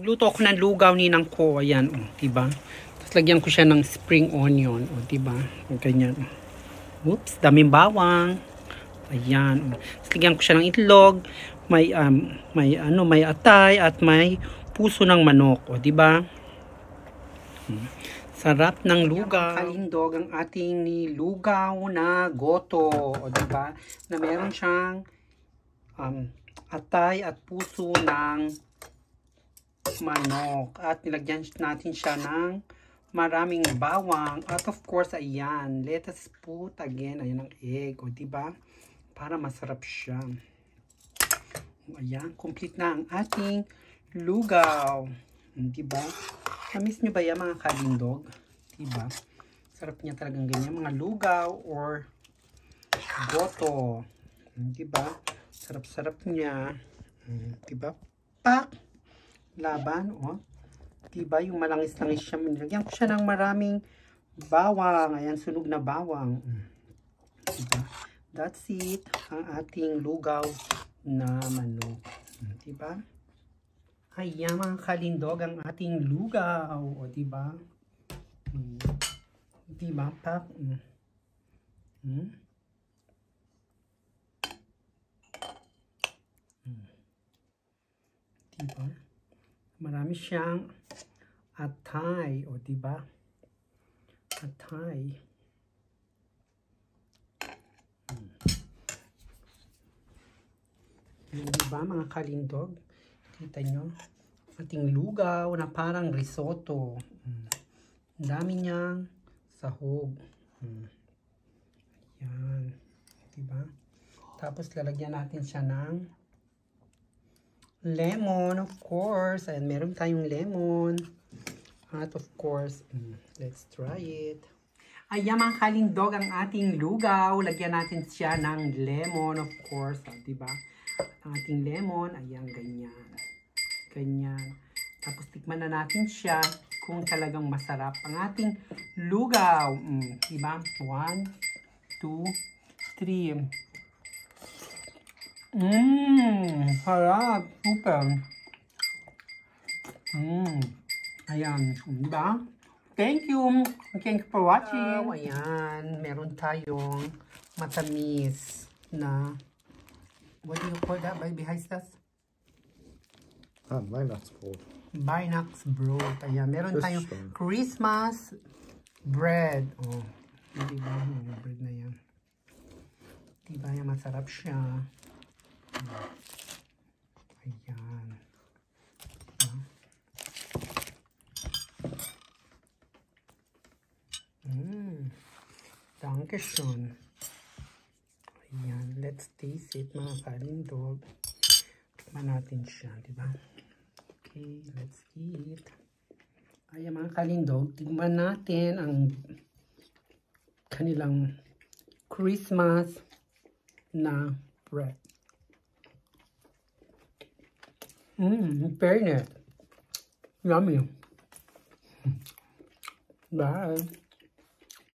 Luto ako ng lugaw ninang ko. Ayan, oh, diba? Tapos lagyan ko siya ng spring onion. Oh, diba? Ganyan. Oops, daming bawang. Ayan. Oh. Tapos lagyan ko siya ng itlog. May atay at may puso ng manok. O, diba? Sarap ng lugaw. Kalindog ang ating nilugaw na goto. O, diba? Na meron siyang atay at puso ng manok. At nilagyan natin siya ng maraming bawang. At of course, ayan. Let us put again, ayan ang egg. O, diba? Para masarap siya. Ayan. Complete na ang ating lugaw. Diba? Namiss nyo ba yan mga kalindog? Diba? Sarap niya talagang ganyan. Mga lugaw or goto. Diba? Sarap-sarap niya. Diba? Pak! Laban. O. Diba? Yung malangis-langis siya. Nilagyan ko siya ng maraming bawang. Ayan. Sunog na bawang. Diba? That's it. Ang ating lugaw na manok. Diba? Ayan mga kalindog ang ating lugaw. O diba? Diba? Pak. Diba? Marami siyang atay. O diba? Atay. Diba mga kalindog? Kita nyo? Ating lugaw na parang risotto. Dami niyang sahog. Yan. Diba? Tapos lalagyan natin siya ng lemon, of course. Ayan, meron tayong lemon. At of course, let's try it. Ayan mga kalindog ang ating lugaw. Lagyan natin siya ng lemon, of course. Diba? Ang ating lemon, ayan, ganyan. Ganyan. Tapos tikman na natin siya kung talagang masarap ang ating lugaw. Diba? 1, 2, 3. Harap. Super. Ayan. Diba? Thank you. Thank you for watching. Ayan. Meron tayong matamis na, what do you call that? Behind that? Weihnachts Brot. Weihnachts Brot. Ayan, meron tayong Christmas bread. Oh, diba? Yung bread na yan. Diba yan? Masarap siya. Ayan. Dankeschön. Ayan, let's taste it mga kalindog. Tikman natin siya, diba? Okay, let's eat. Ayan mga kalindog, tignan natin ang kanilang Christmas na bread. Fairness. Yummy. Bye.